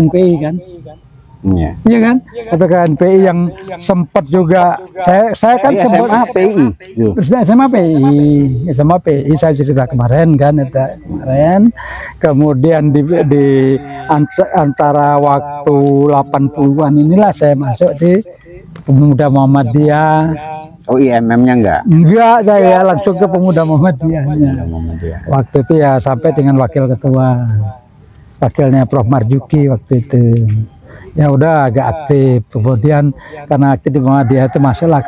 KNPI kan. Iya. Iya kan? KPK KNPI yang sempat juga saya kan SMA sempat PI. SMA PI saya cerita kemarin kan itu kemarin. Kemudian di antara waktu 80-an inilah saya masuk di Pemuda Muhammadiyah. Oh, IMM-nya enggak? Enggak, saya langsung ke Pemuda Muhammadiyahnya. Waktu itu ya sampai dengan wakil ketua. Wakilnya Prof Marjuki waktu itu. Ya udah agak aktif, kemudian karena aktif di Muhammadiyah itu masuklah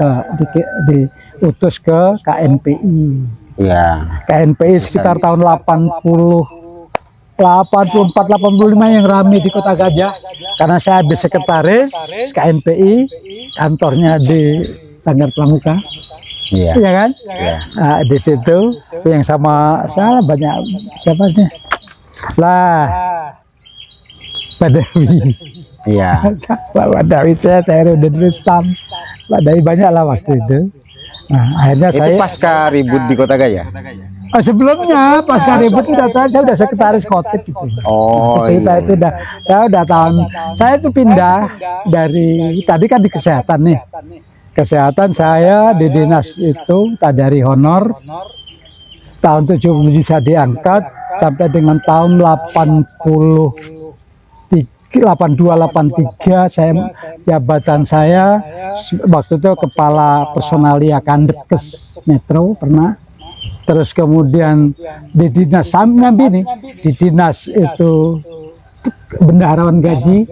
diutus ke KNPI. Iya. KNPI sekitar tahun 84, 85 yang ramai di Kota Gajah, karena saya habis sekretaris KNPI, kantornya di Sanggar Pramuka. Iya. Iya kan? Iya. Nah, di situ yang sama saya banyak siapa sih? Lah, Badawi. Iya. Pak Badawi saya udah Rustam. Badawi banyak lah waktu itu. Nah, akhirnya Itu saya pasca ribut di Kota Gajah. sebelumnya pasca ribut udah saya udah sekretaris Kotit itu. Oh, Cerita iya. itu saya udah tahun saya itu pindah dari tadi kan di kesehatan nih. Kesehatan saya di dinas itu dari honor tahun 77 saya diangkat sampai dengan tahun 82-83 saya jabatan saya waktu itu kepala personalia Kandekes Metro pernah. Terus kemudian di dinas Sambi nih, di dinas itu bendaharawan gaji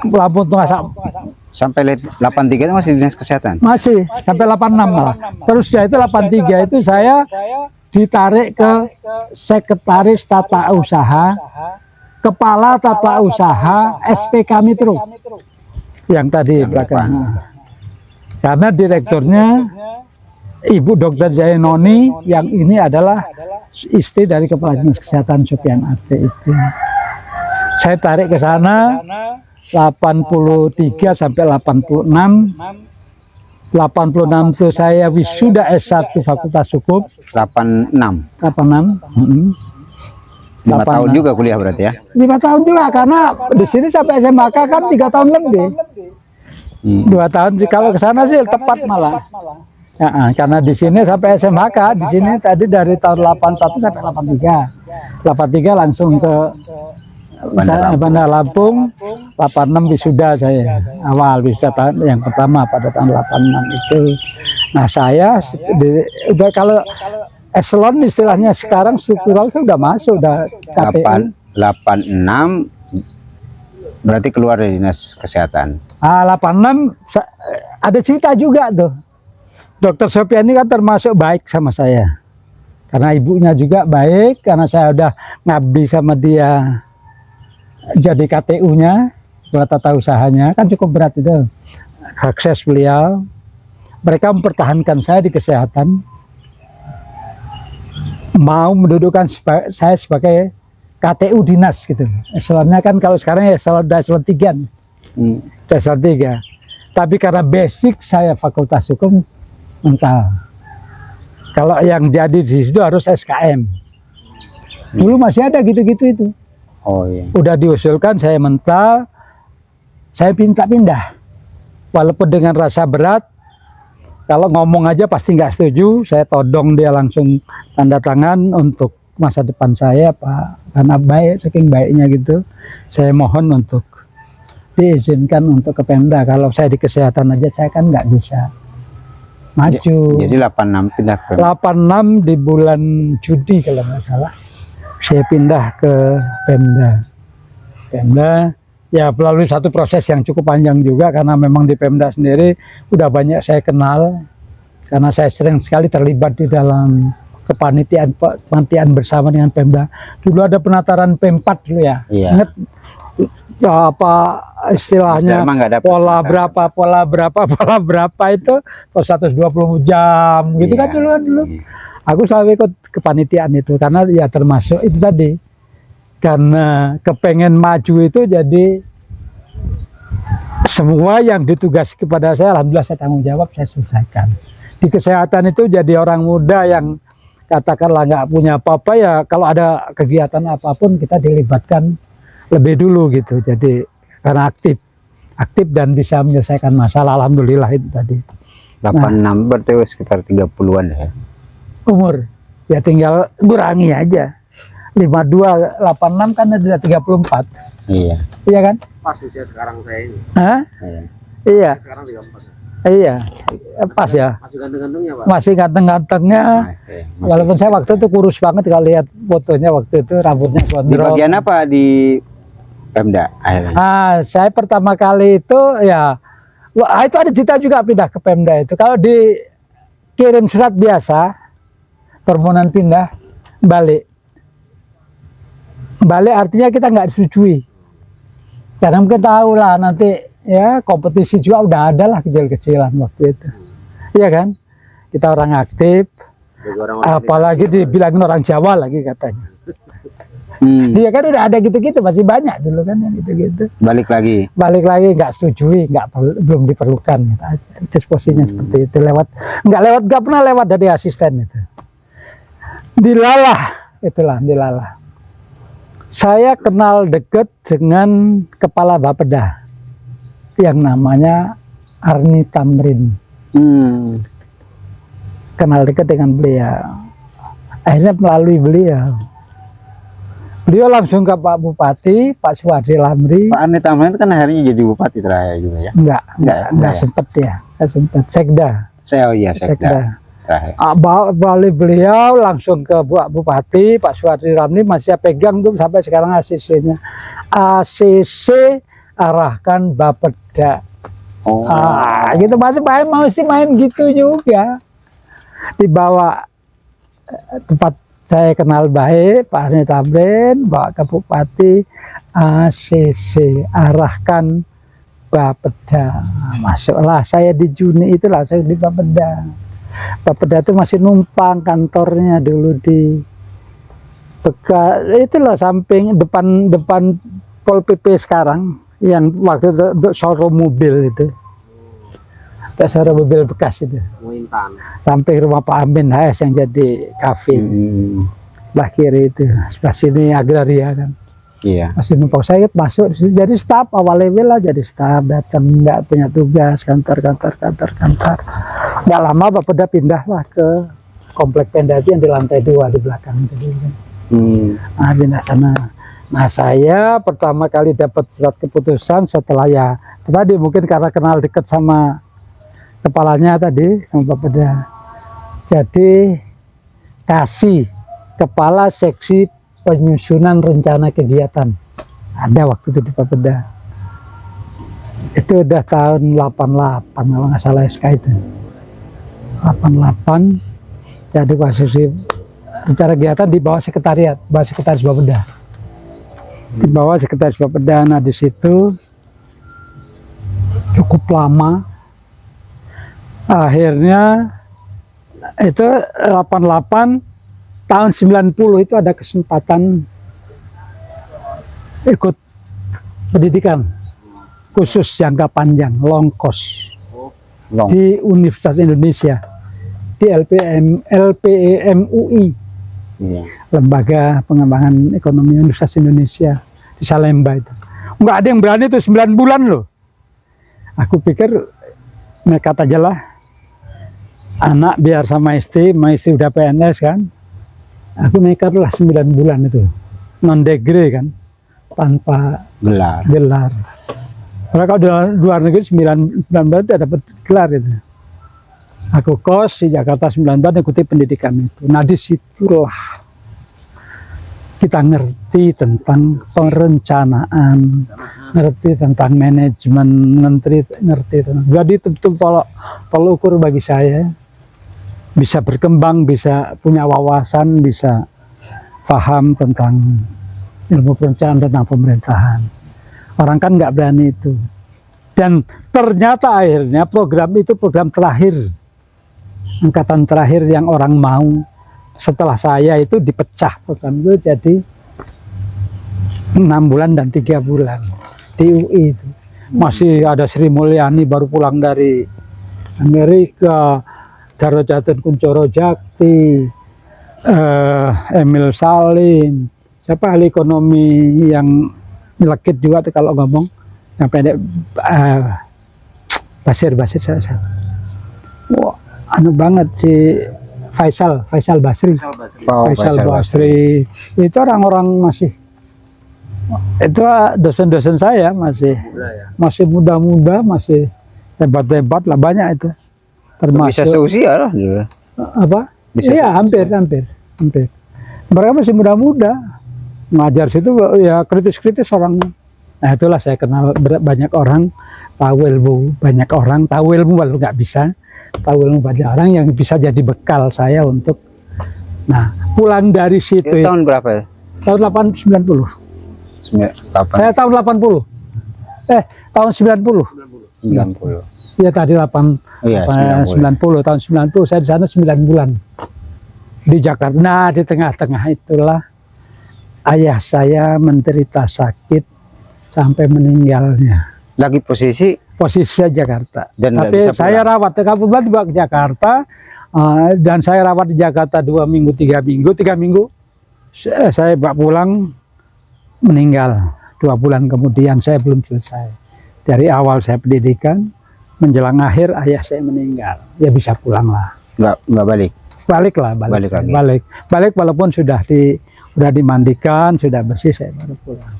Lampung Tengah Sampai 83 itu masih dinas kesehatan. masih sampai 86 malah. Terus ya itu 83 itu saya ditarik ke sekretaris tata usaha, kepala tata usaha SPK Metro yang tadi belakang. Karena direkturnya Ibu Dr. Jainoni, yang ini adalah istri dari Kepala Dinas Kesehatan Supian Arte itu. Saya tarik ke sana 83 sampai 86. 86 itu saya wisuda S1 Fakultas Hukum. 86. 5 86. tahun juga kuliah berarti ya? 5 tahun juga, karena di sini sampai SMK kan 3 tahun lebih. 2 tahun kalau ke sana sih tepat malah. Ya, karena di sini sampai SMK, di sini tadi dari tahun 81 sampai 83. 83 langsung ke Bandar Lampung. 86 wisuda saya. Awal wisuda tahun yang pertama pada tahun 86 itu. Nah, saya udah kalau eselon istilahnya sekarang struktural sudah masuk, udah KPU. 86 berarti keluar dari dinas kesehatan. 86 ada cerita juga tuh. Dokter Sopian ini kan termasuk baik sama saya. Karena ibunya juga baik, karena saya udah ngabdi sama dia jadi KTU-nya, buat tata usahanya, kan cukup berat itu. Akses beliau. Mereka mempertahankan saya di kesehatan. Mau mendudukan saya sebagai KTU dinas gitu. Eselonnya kan kalau sekarang ya eselon 3. Eselon 3. Tapi karena basic saya fakultas hukum mental. Kalau yang jadi di situ harus SKM. Dulu masih ada gitu-gitu itu. Oh iya. Udah diusulkan saya mental, saya minta pindah. Walaupun dengan rasa berat, kalau ngomong aja pasti nggak setuju, saya todong dia langsung tanda tangan untuk masa depan saya, Pak. Karena baik, saking baiknya gitu, saya mohon untuk diizinkan untuk ke Pemda. Kalau saya di kesehatan aja saya kan nggak bisa maju. Jadi 86 pindah ke 86 di bulan Juni kalau nggak salah, saya pindah ke Pemda. Ya melalui satu proses yang cukup panjang juga, karena memang di Pemda sendiri udah banyak saya kenal, karena saya sering sekali terlibat di dalam kepanitiaan bersama dengan Pemda. Dulu ada penataran P4 dulu ya. Iya. Ingat apa istilahnya, pola berapa itu 120 jam gitu. Iya. Kan dulu aku selalu ikut kepanitiaan itu, karena ya termasuk itu tadi, karena kepengen maju itu. Jadi semua yang ditugasi kepada saya, alhamdulillah saya tanggung jawab, saya selesaikan. Di kesehatan itu jadi orang muda yang katakanlah nggak punya apa-apa, ya kalau ada kegiatan apapun kita dilibatkan lebih dulu gitu. Jadi karena aktif dan bisa menyelesaikan masalah, alhamdulillah itu tadi. 86 berarti sekitar 30-an ya. Umur ya tinggal kurangi aja. 52 86 kan ada 34. Iya. Iya kan? Pas usia sekarang saya ini. Hah? Iya. Iya. Sekarang 34. Iya. Pas ya. Masih ganteng-gantengnya, Pak. Masih ganteng-gantengnya. Masih. Walaupun saya waktu itu kurus banget, kalau lihat fotonya waktu itu rambutnya Di gondrong. bagian apa di Pemda akhirnya? Saya pertama kali itu ya, itu ada cita juga pindah ke Pemda itu. Kalau dikirim surat biasa, permohonan pindah, balik. Balik artinya kita nggak disetujui. Karena mungkin tahu lah nanti ya kompetisi juga udah ada lah kecil-kecilan waktu itu. Iya kan? Kita orang aktif, apalagi dibilangin orang Jawa lagi katanya. Iya kan udah ada gitu-gitu, masih banyak dulu kan yang gitu-gitu. Balik lagi. Balik lagi nggak setujui, belum diperlukan gitu aja. Disposinya seperti itu, nggak pernah lewat dari asisten itu. Dilalah. Saya kenal dekat dengan kepala Bapeda yang namanya Arni Tamrin. Kenal dekat dengan beliau. Akhirnya melalui beliau langsung ke Pak Bupati, Pak Suwardi Lamri. Pak Arni Tamrin kan akhirnya jadi bupati terakhir juga ya? Enggak sempet ya. Enggak sempet. Sekda. Sekda. Terakhir. Balik beliau langsung ke Bupati, Pak Suwardi Lamri masih pegang tuh sampai sekarang ACC-nya. ACC arahkan Bapeda. Oh. Gitu masih main gitu juga. Dibawa tempat saya kenal baik, Pak Arni Tamrin, bawa ke Bupati, ACC arahkan Bapeda. Masuklah saya di Juni itu langsung di Bapeda. Bapeda itu masih numpang kantornya dulu di bekas itulah samping depan Pol PP sekarang yang waktu itu showroom mobil itu. Showroom mobil bekas itu. Samping rumah Pak Amin HS yang jadi kafe. Sebelah kiri itu. Sebelah sini agraria kan. Iya. Masih numpang saya masuk jadi staf awal level lah, jadi staf datang nggak punya tugas kantor. Nggak lama Bapeda pindah lah ke komplek Pemda yang di lantai 2 di belakang itu. Pindah sana. Nah saya pertama kali dapat surat keputusan setelah ya tadi mungkin karena kenal dekat sama kepalanya tadi sama Bapeda. Jadi kasih kepala seksi penyusunan rencana kegiatan ada waktu itu di Bapeda. Itu udah tahun 88 kalau nggak salah SK itu 88. Jadi posisi rencana kegiatan di bawah sekretariat, sekretaris Bapeda, di bawah sekretaris Bapeda. Nah di situ cukup lama, akhirnya itu 88. Tahun 90 itu ada kesempatan ikut pendidikan khusus jangka panjang, long course di Universitas Indonesia, di LPEMUI, Lembaga Pengembangan Ekonomi Universitas Indonesia di Salemba itu. Nggak ada yang berani itu 9 bulan loh. Aku pikir nekat aja lah, anak biar sama istri udah PNS kan. Aku nekat lah 9 bulan itu, non degree kan, tanpa gelar. Karena kalau di luar negeri 9 bulan itu dapat gelar itu. Aku kos di Jakarta 9 bulan ikuti pendidikan itu. Nah disitulah kita ngerti tentang perencanaan, ngerti tentang manajemen, ngerti tentang. Jadi betul tolak ukur bagi saya. Bisa berkembang, bisa punya wawasan, bisa paham tentang ilmu perencanaan tentang pemerintahan. Orang kan nggak berani itu. Dan ternyata akhirnya program itu program terakhir, angkatan terakhir yang orang mau. Setelah saya itu dipecah program itu jadi 6 bulan dan 3 bulan di UI itu. Masih ada Sri Mulyani baru pulang dari Amerika, Daro Jatun Kuncoro Jakti, Emil Salim, siapa ahli ekonomi yang nyelekit juga tuh kalau ngomong yang pendek. Basir saya. Wah, anu banget si Faisal Basri. Faisal Basri itu orang-orang masih, itu dosen-dosen saya masih muda-muda, masih hebat-hebat lah, banyak itu. Bisa seusia lah juga. Apa? Bisa Iya, hampir. Mereka masih muda-muda. Ngajar situ ya kritis-kritis orang. Nah, itulah saya kenal banyak orang tahu ilmu, walau nggak bisa tahu ilmu, banyak orang yang bisa jadi bekal saya untuk. Nah, pulang dari situ Itu tahun berapa ya? tahun 90. Saya tahun 80. Tahun 90. 90. Ya tadi 90 tahun 90 saya di sana 9 bulan di Jakarta. Nah, di tengah-tengah itulah ayah saya menderita sakit sampai meninggalnya. Lagi posisi Jakarta. Dan tapi saya rawat, kebetulan dibawa ke Jakarta, dan saya rawat di Jakarta 2 minggu 3 minggu. 3 minggu saya bawa pulang, meninggal. 2 bulan kemudian saya belum selesai. Dari awal saya pendidikan menjelang akhir ayah saya meninggal. Ya bisa pulang lah. Nggak balik. Balik walaupun sudah dimandikan, sudah bersih, saya baru pulang.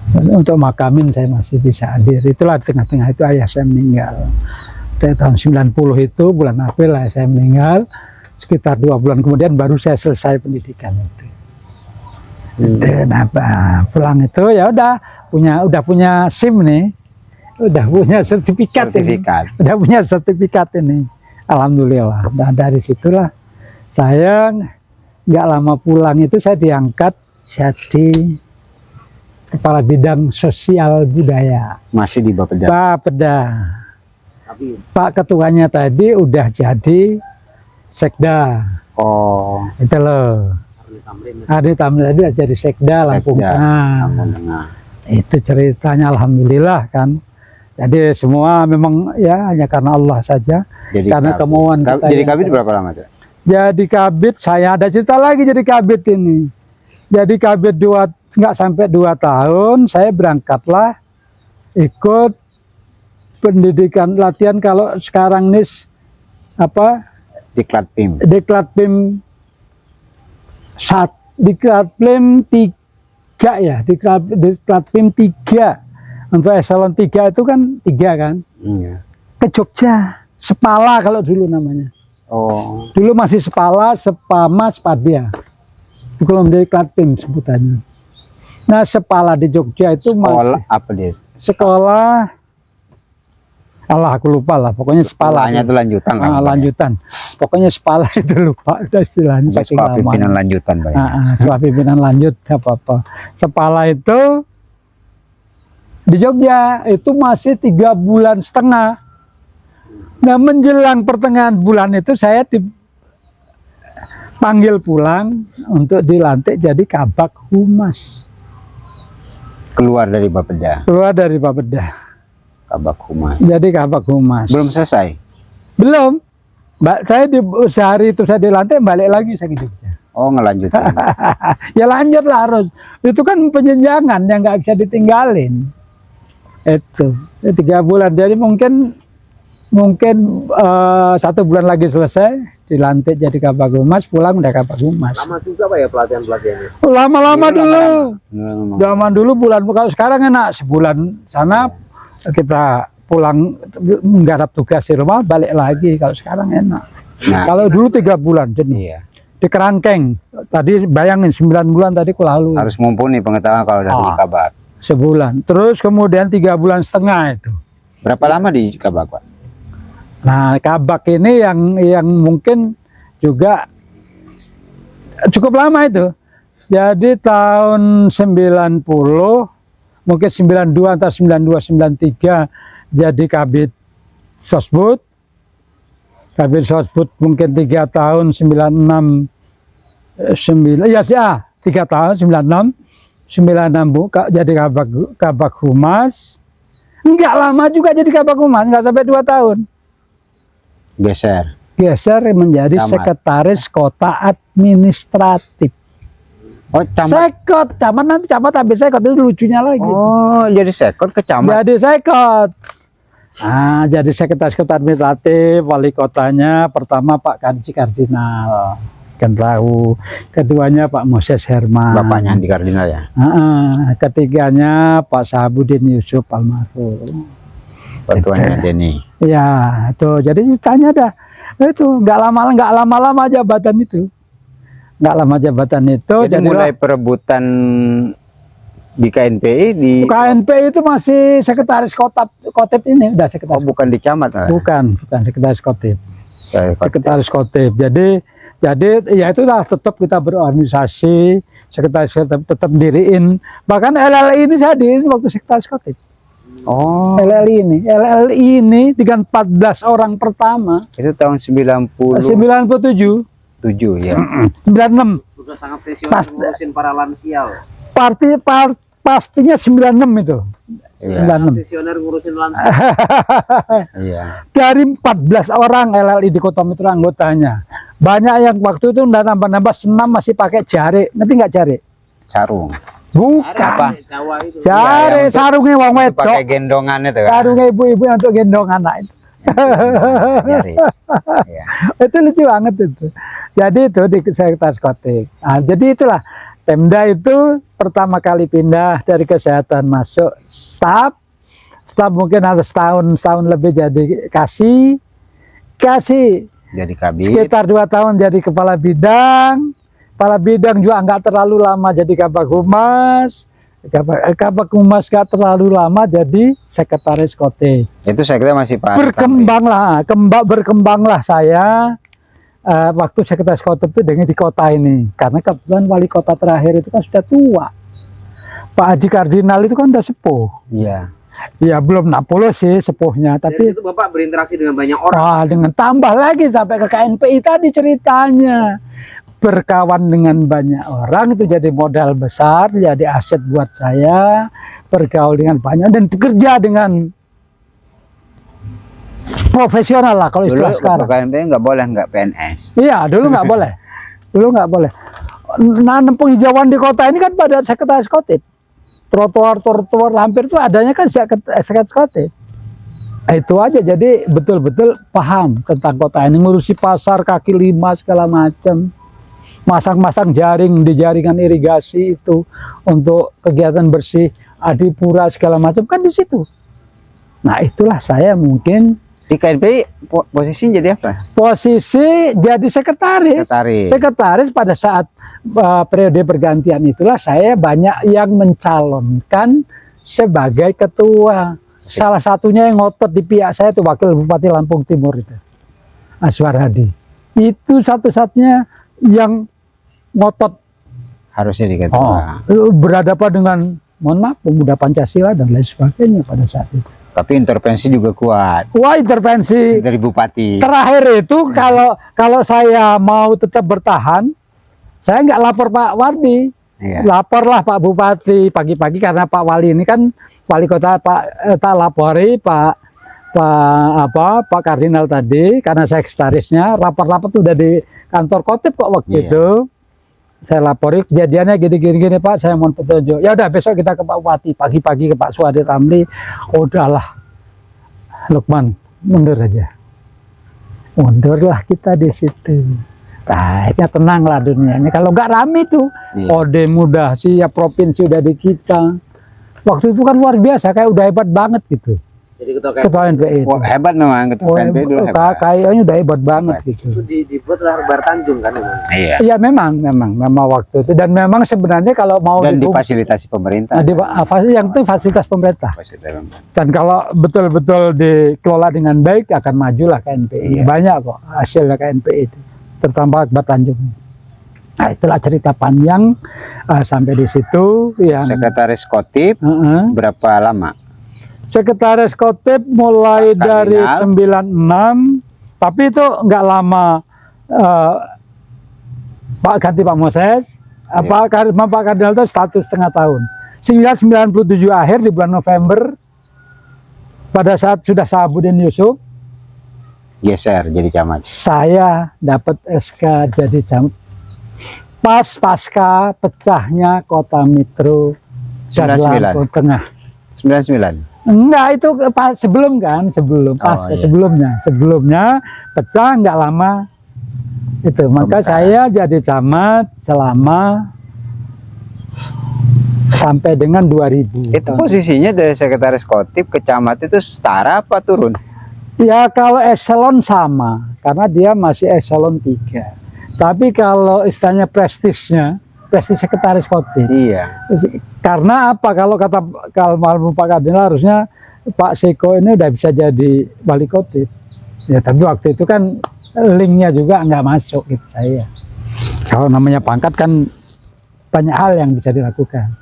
Untuk makamin saya masih bisa hadir. Itulah di tengah-tengah itu ayah saya meninggal. Tahun 90 itu bulan April ayah saya meninggal. Sekitar 2 bulan kemudian baru saya selesai pendidikan itu. Nah, pulang itu ya udah punya SIM nih. Udah punya sertifikat. Udah punya sertifikat ini. Alhamdulillah. Nah, dari situlah saya nggak lama pulang itu saya diangkat jadi Kepala Bidang Sosial Budaya. Masih di Bapeda. Tapi Pak ketuanya tadi udah jadi sekda. Oh. Itu loh. Adi Tamrin tadi udah jadi sekda Lampung Tengah. Itu ceritanya, alhamdulillah kan. Jadi semua memang ya hanya karena Allah saja. Jadi karena kemauan kita. Jadi kabit berapa lama tuh? Jadi kabit saya ada cerita lagi jadi kabit ini. Jadi kabit nggak sampai 2 tahun saya berangkatlah ikut pendidikan latihan. Kalau sekarang nis apa Diklat PIM Diklat PIM 3 ya, Diklat PIM 3 untuk eselon 3 itu kan 3 kan. Iya. Ke Jogja, Sepala kalau dulu namanya. Oh. Dulu masih Sepala, Sepama, Spadia. Itu belum Diklat PIM sebutannya. Nah, Sepala di Jogja itu Sekolah masih apa dia? sekolah, aku lupa lah, pokoknya Sepala. Sekolahnya itu lanjutan lah. Lanjutan. Pokoknya Sepala itu lupa udah istilahnya. Sekolah pimpinan lanjutan, Pak. Sekolah pimpinan lanjut apa-apa. Sepala itu di Jogja itu masih 3,5 bulan. Nah, menjelang pertengahan bulan itu saya dipanggil pulang untuk dilantik jadi Kabak Humas. Keluar dari Bapeda. Kabak Humas. Jadi Kabak Humas. Belum selesai. Belum. Saya sehari itu saya dilantik, balik lagi saya ke Jogja. Oh, ngelanjutin. Ya lanjut lah harus. Itu kan penjenjangan yang nggak bisa ditinggalin. Itu 3 bulan. Jadi mungkin 1 bulan lagi selesai, dilantik jadi Kabak Humas, pulang udah Kabak Humas. lama juga Pak ya pelatihannya? Lama-lama dulu. Lama. Zaman dulu bulan, kalau sekarang enak sebulan sana kita pulang menggarap tugas di rumah, balik lagi. Kalau sekarang enak. Nah, Kalau dulu 3 bulan jenuh. iya. Di kerangkeng. Tadi bayangin 9 bulan tadi aku lalu. Harus mumpuni pengetahuan kalau dari Kabak. Sebulan. Terus kemudian 3,5 bulan itu. Berapa lama di Kabak, Pak? Nah, Kabak ini yang mungkin juga cukup lama itu. Jadi tahun 90, mungkin 92 atau 93 jadi Kabid Sosbud. Kabid Sosbud mungkin 3 tahun 96 ya sih 3 tahun 96 jadi Kabak Humas. Enggak lama juga jadi Kabak Humas, enggak sampai 2 tahun. Geser Menjadi Camat. Sekretaris Kota Administratif. Oh, camat. Sekot, camat nanti camat habis sekot itu lucunya lagi. Oh, jadi sekot ke camat. Jadi sekot. Nah, jadi sekretaris administratif wali kotanya pertama Pak Kanci Kardinal, kan tahu. Keduanya Pak Moses Herman. Bapaknya Andi Kardinal ya. Ketiganya Pak Sahabudin Yusuf almarhum. Bantuannya Denny. Ya, tuh jadi tanya dah. Itu nggak lama-lama jabatan itu. Nggak lama jabatan itu. Jadi mulai perebutan di KNPI di KNPI itu masih sekretaris Kotip ini udah sekretaris. bukan di camat. Bukan sekretaris Kotip. Sekretaris Kotip. Jadi ya itulah tetap kita berorganisasi, sekretaris tetap diriin. Bahkan LLI ini saya diriin waktu sekretaris Kotip. Oh. LLI ini dengan 14 orang pertama. Itu tahun 97. 7 ya. 96. Sudah sangat profesional ngurusin para lansia. Pastinya 96 itu. Iya. 96. Profesional ngurusin lansia. Iya. Dari 14 orang LLI di Kota Mitra anggotanya. Banyak yang waktu itu udah nambah-nambah senam masih pakai jari. Ngerti nggak jari? Sarung. Bukan. Apa? Jawa itu. Jari, sarungnya wong wedok. Pakai gendongan itu kan. Sarungnya ibu-ibu untuk gendong anak itu. Jari. Iya. Itu lucu banget itu. Jadi itu di sekretaris Kotip. Nah, jadi itulah Pemda itu pertama kali pindah dari kesehatan masuk staf mungkin ada setahun lebih jadi kasih Jadi kabit. sekitar 2 tahun jadi kepala bidang juga nggak terlalu lama jadi kabag humas nggak terlalu lama jadi sekretaris Kotip. Itu sekda masih Pak Berkembanglah saya waktu sekretaris Kotip itu dengan di kota ini, karena kebetulan wali kota terakhir itu kan sudah tua. Pak Haji Kardinal itu kan udah sepuh. Iya. Ya belum 60 sih sepuhnya, tapi itu Bapak berinteraksi dengan banyak orang. dengan tambah lagi sampai ke KNPI tadi ceritanya. Berkawan dengan banyak orang itu jadi modal besar, jadi aset buat saya. Bergaul dengan banyak dan bekerja dengan profesional lah kalau istilah sekarang. KNPI nggak boleh nggak PNS. Iya, dulu nggak boleh. Nanam penghijauan di kota ini kan pada sekretaris Kotip. Trotoar hampir itu adanya kan sekretaris Kotip. Itu aja, jadi betul-betul paham tentang kota ini, ngurusi pasar kaki 5 segala macam. Masang jaring di jaringan irigasi itu untuk kegiatan bersih adipura segala macam kan di situ. Nah, itulah saya mungkin Di KNPI posisinya jadi apa? Posisi jadi sekretaris pada saat periode pergantian itulah saya banyak yang mencalonkan sebagai ketua. Salah satunya yang ngotot di pihak saya itu Wakil Bupati Lampung Timur itu, Aswar Hadi. Itu satu-satunya yang ngotot Harusnya di ketua. berhadapan dengan, mohon maaf, pemuda Pancasila dan lain sebagainya pada saat itu. Tapi intervensi juga kuat. Wah, intervensi Dari bupati. terakhir itu kalau saya mau tetap bertahan, saya nggak lapor Pak Wardi, Iya. laporlah Pak Bupati pagi-pagi karena Pak Wali ini kan wali kota tak lapori Pak Kardinal tadi karena saya sekretarisnya, rapor-rapor tuh udah di kantor Kotip kok waktu itu. Saya lapori kejadiannya gini Pak, saya mohon petunjuk. Ya udah besok kita ke Pak Bupati, pagi-pagi ke Pak Suhadir Ramli. Udahlah Lukman, mundur aja. Mundurlah kita di situ. Akhirnya tenanglah dunia ini. Kalau nggak rame tuh, Ode mudah siap, provinsi udah di kita. Waktu itu kan luar biasa, kayak udah hebat banget gitu. Jadi Ketua NPI. Wah, hebat memang ketua NPI dulu hebat. Kayaknya udah hebat banget gitu. itu dibuat oleh Bar Tanjung kan memang. Iya. Iya memang waktu itu, dan memang sebenarnya kalau mau Dan difasilitasi pemerintah. yang itu fasilitas pemerintah. Dan kalau betul-betul dikelola dengan baik akan majulah KNPI. Iya. Banyak kok hasilnya KNPI itu, terutama Bar Tanjung. Nah, itulah cerita panjang sampai di situ. Yang Sekretaris Kotip berapa lama? Sekretaris Kotip mulai Pak dari Kardinal. 96, tapi itu nggak lama. Ganti Pak Moses, Pak Kardinal itu 1,5 tahun. Sehingga 97 akhir di bulan November, pada saat sudah Sahabudin Yusuf, Geser jadi camat. saya dapat SK jadi camat. pasca pecahnya Kota Metro dan 99. Lampung Tengah. 99. Enggak, itu sebelum kan, sebelum pasca iya. sebelumnya pecah nggak lama itu. Maka Pemecah. saya jadi camat selama sampai dengan 2000. Itu posisinya dari sekretaris Kotip ke camat itu setara apa turun? Ya kalau eselon sama, karena dia masih eselon 3. Tapi kalau istilahnya prestis sekretaris Kotip. Iya. Karena apa? Kalau Pak Kardinal harusnya Pak Seko ini udah bisa jadi wali Kotip. Ya tapi waktu itu kan linknya juga nggak masuk gitu saya. Kalau namanya pangkat kan banyak hal yang bisa dilakukan.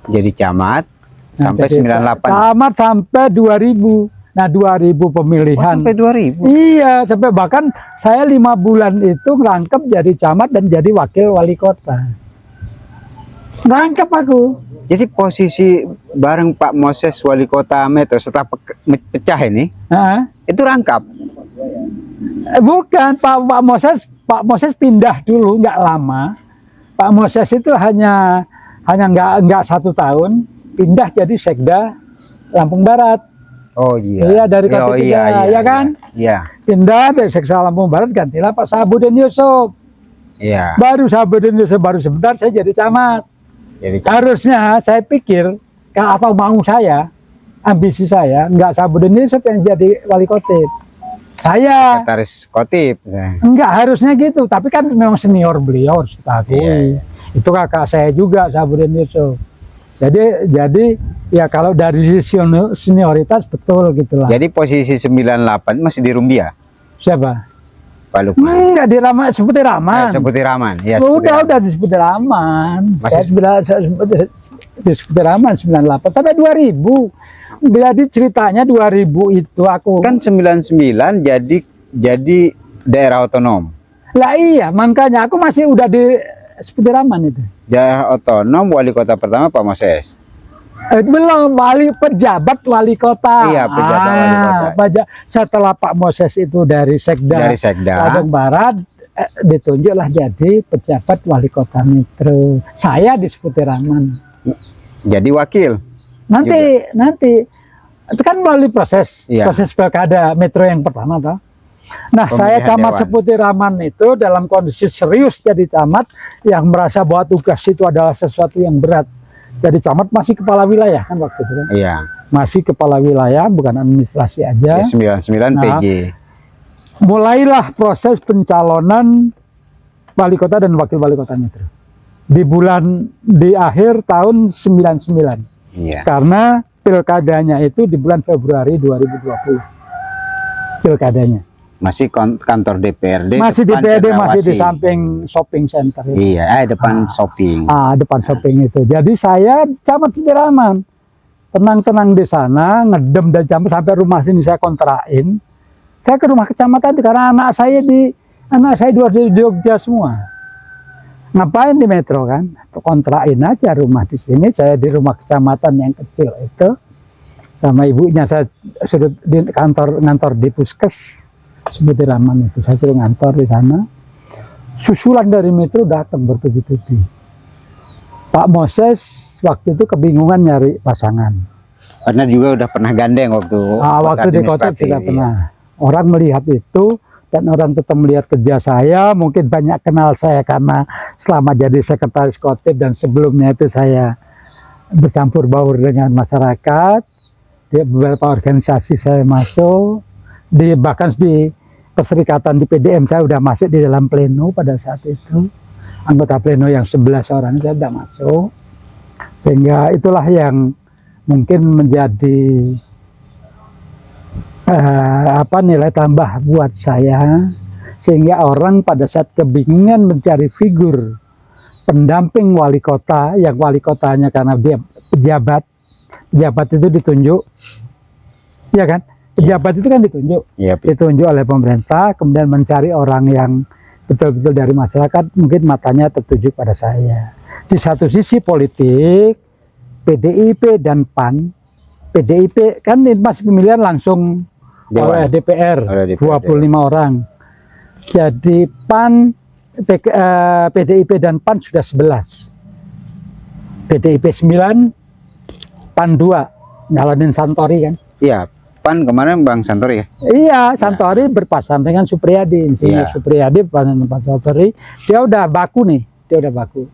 Jadi camat sampai 98. Camat sampai 2000. Nah 2000 pemilihan. Sampai 2000. Iya, sampai bahkan saya 5 bulan itu ngerangkep jadi camat dan jadi wakil wali kota. Ngerangkep aku. Jadi posisi bareng Pak Moses wali kota Metro setelah pecah ini, itu rangkap. Bukan Pak Moses pindah dulu nggak lama. Pak Moses itu hanya nggak 1 tahun pindah jadi sekda Lampung Barat. Oh iya. Iya dari Kota ya kan? Iya. Pindah dari sekda Lampung Barat gantilah Pak Sabudin Yusuf. Iya. Baru Sabudin Yusuf baru sebentar saya jadi camat. Harusnya saya pikir atau mau saya, ambisi saya nggak Sabudin Yusuf yang jadi wali Kotip. Saya Sekretaris Kotip. enggak harusnya gitu, tapi kan memang senior beliau harus kita akui. Iya. Itu kakak saya juga Sabudin Yusuf. Jadi ya kalau dari senioritas betul gitulah. Jadi posisi 98 masih di Rumbia. Siapa? Pak Lukman. Enggak di Raman, seperti Raman. Seperti Raman. Ya, udah disebut Raman. Masih Saya disebut Raman 98 sampai 2000. Jadi ceritanya 2000 itu aku kan 99 jadi daerah otonom. Lah iya, makanya aku masih udah di seperti Raman itu. Daerah otonom wali kota pertama Pak Moses. Belum pejabat wali kota. Iya, pejabat wali kota. Setelah Pak Moses itu dari Sekda Lampung Barat ditunjuklah jadi pejabat wali kota Metro. Saya di Seputi Raman. Jadi wakil. Nanti itu kan melalui proses pilkada Metro yang pertama toh. Nah, saya camat Seputi Raman itu dalam kondisi serius jadi camat yang merasa bahwa tugas itu adalah sesuatu yang berat. Jadi camat masih kepala wilayah kan waktu itu kan? Iya. Masih kepala wilayah, bukan administrasi aja. 99 PJ. Mulailah proses pencalonan wali kota dan wakil wali kota Metro. Di akhir tahun 99. Iya. Karena pilkadanya itu di bulan Februari 2020. Pilkadanya. Masih kantor DPRD. Masih DPRD, masih di samping shopping center. Itu. Iya, depan shopping. Depan shopping itu. Jadi saya camat Seputi Raman. Tenang-tenang di sana, ngedem dan camat sampai rumah sini saya kontrain. Saya ke rumah kecamatan karena anak saya di Jogja semua. Ngapain di Metro kan? Kontrain aja rumah di sini. Saya di rumah kecamatan yang kecil itu sama ibunya saya suruh di ngantor di Puskes Seputi Raman itu. Saya suruh ngantor di sana. Susulan dari Metro datang bertubi-tubi. Pak Moses waktu itu kebingungan nyari pasangan. Karena juga udah pernah gandeng waktu di kota tidak pernah. Orang melihat itu dan orang tetap melihat kerja saya. Mungkin banyak kenal saya karena selama jadi sekretaris Kotip dan sebelumnya itu saya bercampur baur dengan masyarakat. Di beberapa organisasi saya masuk. Bahkan di perserikatan di PDM saya udah masuk di dalam pleno pada saat itu. Anggota pleno yang 11 orang saya sudah masuk. Sehingga itulah yang mungkin menjadi nilai tambah buat saya. Sehingga orang pada saat kebingungan mencari figur pendamping wali kota, yang wali kotanya karena dia pejabat itu ditunjuk, ya kan? Pejabat itu kan ditunjuk, ditunjuk oleh pemerintah, kemudian mencari orang yang betul-betul dari masyarakat, mungkin matanya tertuju pada saya. Di satu sisi politik, PDIP dan PAN, PDIP kan masih pemilihan langsung oleh DPR, 25 orang. Jadi PAN PDIP dan PAN sudah 11. PDIP 9, PAN 2, nyalonin Santori kan. Iya, PAN kemarin Bang Santori ya. Iya, Santori berpasangan dengan Supriyadi, Insinyur Supriyadi dengan Pak Santori. Dia udah baku nih, dia udah baku.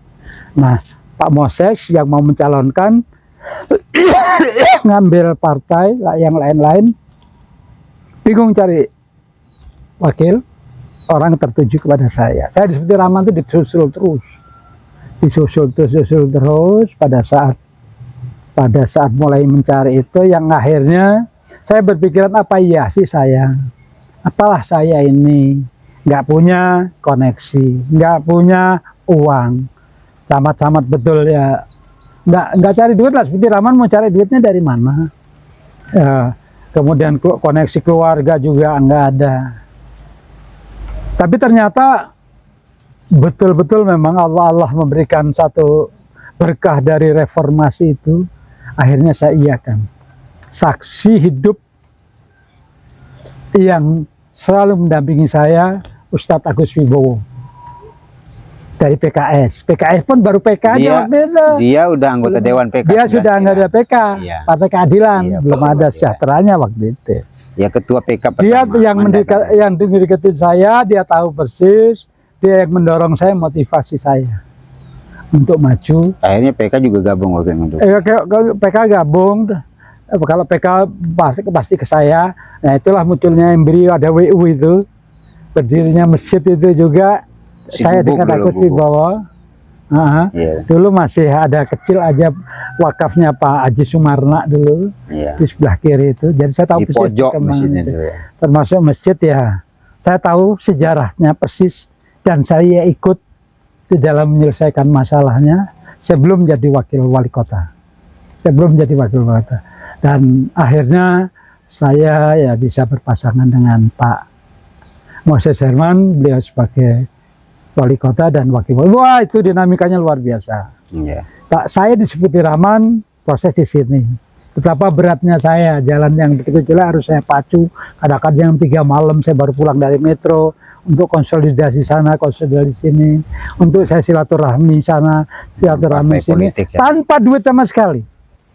Nah, Pak Moses yang mau mencalonkan ngambil partai yang lain-lain, bingung cari wakil, orang tertuju kepada saya. Saya di Sudirman itu disusul terus pada saat mulai mencari itu, yang akhirnya saya berpikiran apa iya sih saya, apalah saya ini nggak punya koneksi, nggak punya uang, camat-camat betul ya, nggak cari duit lah. Seperti Rahman mau cari duitnya dari mana? Ya, kemudian koneksi keluarga juga nggak ada. Tapi ternyata betul-betul memang Allah memberikan satu berkah dari reformasi itu. Akhirnya saya iakan. Saksi hidup yang selalu mendampingi saya, Ustadz Agus Wibowo dari PKS. PKS pun baru PK aja waktu itu. Dia udah anggota Dewan PK. Dia sudah anggota PK, Partai Keadilan. Belum ada sejahteranya waktu itu. Ya, ketua PK pertama. Dia yang mendekati saya, dia tahu persis. Dia yang mendorong saya, motivasi saya untuk maju. Akhirnya PK juga gabung waktu itu. PK gabung. Kalau PK pasti ke saya. Nah, itulah munculnya embrio, ada WU itu, berdirinya masjid itu juga. Saya dengan Agus Wibowo. Dulu masih ada kecil aja wakafnya Pak Haji Sumarna dulu, di sebelah kiri itu. Jadi saya tahu di pojok masjidnya itu ya. Termasuk masjid ya. Saya tahu sejarahnya persis dan saya ikut di dalam menyelesaikan masalahnya sebelum jadi wakil wali kota. Dan akhirnya saya ya bisa berpasangan dengan Pak Moses Herman, beliau sebagai wali kota dan wakil wali. Wah, itu dinamikanya luar biasa. Saya di Seputiraman proses di sini. Betapa beratnya saya, jalan yang begitu jelek harus saya pacu. Kadang-kadang jam 3 malam saya baru pulang dari metro untuk konsolidasi sana, konsolidasi sini, untuk saya silaturahmi sana, silaturahmi sini, tanpa duit sama sekali.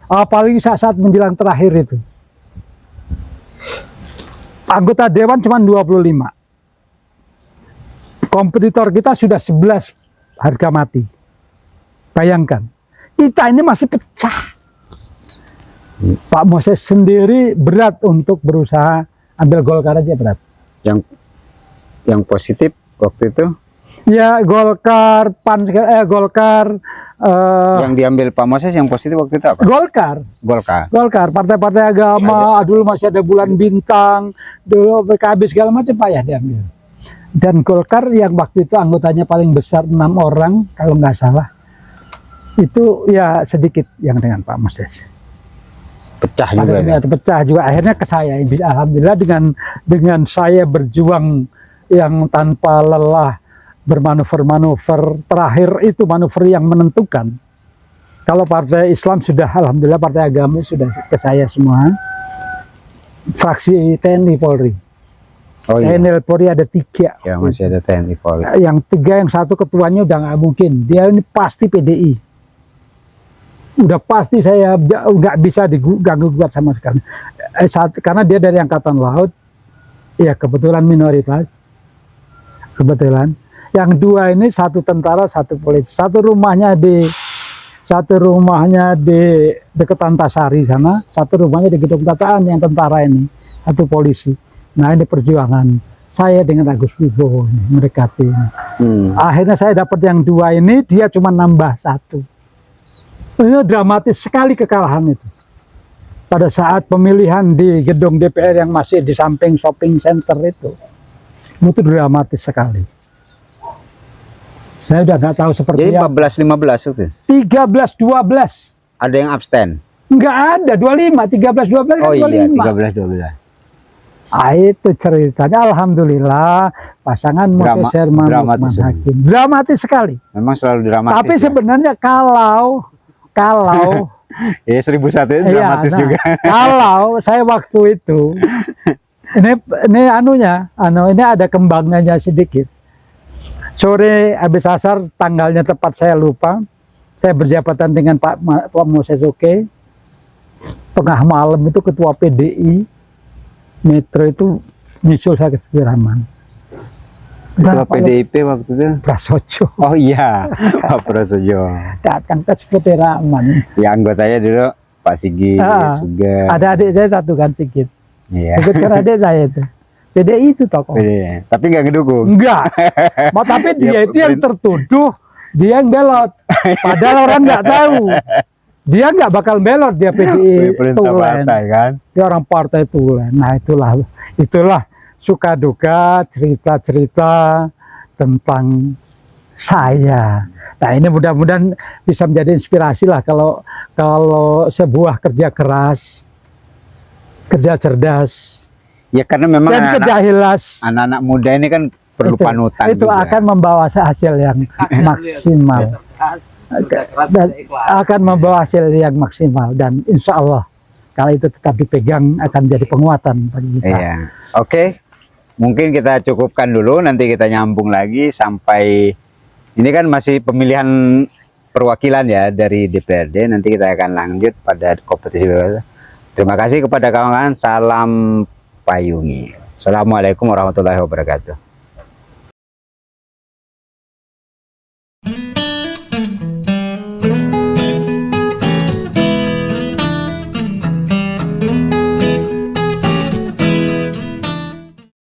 Apalagi saat-saat menjelang terakhir itu. Anggota dewan cuma 25. Kompetitor kita sudah 11 harga mati. Bayangkan, kita ini masih pecah. Pak Moses sendiri berat untuk berusaha ambil Golkar aja berat. Yang positif waktu itu? Ya Golkar, PAN, Golkar. Yang diambil Pak Moses yang positif waktu itu apa? Golkar, partai-partai agama. Dulu masih ada Bulan Bintang, dulu PKB segala macam payah diambil. Dan Golkar yang waktu itu anggotanya paling besar 6 orang kalau nggak salah, itu ya sedikit yang dengan Pak Moses. Pecah juga ya? Pecah juga, akhirnya ke saya. Alhamdulillah dengan saya berjuang yang tanpa lelah, bermanuver-manuver, terakhir itu manuver yang menentukan. Kalau partai Islam sudah, alhamdulillah partai agama sudah ke saya semua. Fraksi TNI Polri. TNI Polri ada 3. Ya, masih ada TNI Polri. Yang 3, yang 1 ketuanya udah nggak mungkin. Dia ini pasti PDI. Udah pasti saya nggak bisa diganggu-gugat sama sekali. Karena dia dari Angkatan Laut, ya kebetulan minoritas. Kebetulan. Yang 2 ini 1 tentara, 1 polisi. Satu rumahnya di dekat Antasari sana, 1 rumahnya di Gedung Tataan yang tentara ini, 1 polisi. Nah, ini perjuangan saya dengan Agus Wibowo mendekati. Akhirnya saya dapat yang 2 ini, dia cuma nambah 1. Ini dramatis sekali kekalahan itu. Pada saat pemilihan di gedung DPR yang masih di samping shopping center itu dramatis sekali. Saya udah nggak tahu seperti jadi 14-15 itu? 13-12. Ada yang abstain? Nggak ada, 25, 13-12. Oh 25. Iya, 13-12. Itu ceritanya. Alhamdulillah pasangan Moses Herman Lukman Hakim. Dramatis sekali. Memang selalu dramatis. Tapi sebenarnya kalau ya 1001 itu dramatis juga. Kalau saya waktu itu ini ini ada kembangnya sedikit. Sore habis asar, tanggalnya tepat saya lupa. Saya berjabatan dengan Pak Moses Oke. Tengah malam itu ketua PDI Metro itu nyusul saya ke Siraman. Ketua PDIP waktu itu Prasojo. oh iya Pak Prasojo Datang ke Siraman. ya anggotanya dulu Pak Sigit juga Ada adik saya satu kan Sigit. iya Ikut kan adik saya itu. PDI itu tokoh. PDI. Tapi nggak ngedukung Enggak. Tapi dia itu yang tertuduh, dia yang belot. Padahal orang nggak tahu. Dia nggak bakal belot, dia PDI Tulen. kan Dia orang partai Tulen. Nah itulah suka duka cerita-cerita tentang saya. Nah ini mudah-mudahan bisa menjadi inspirasi lah kalau sebuah kerja keras, kerja cerdas, ya karena memang dan kerja hilas. anak-anak muda ini kan perlu panutan Itu juga. akan membawa hasil yang maksimal. Dan akan membawa hasil yang maksimal, dan insya Allah kalau itu tetap dipegang akan jadi penguatan bagi kita. Iya. Oke, mungkin kita cukupkan dulu, nanti kita nyambung lagi sampai ini kan masih pemilihan perwakilan ya dari DPRD, nanti kita akan lanjut pada kompetisi. Terima kasih kepada kawan-kawan, salam payungi. Assalamualaikum warahmatullahi wabarakatuh.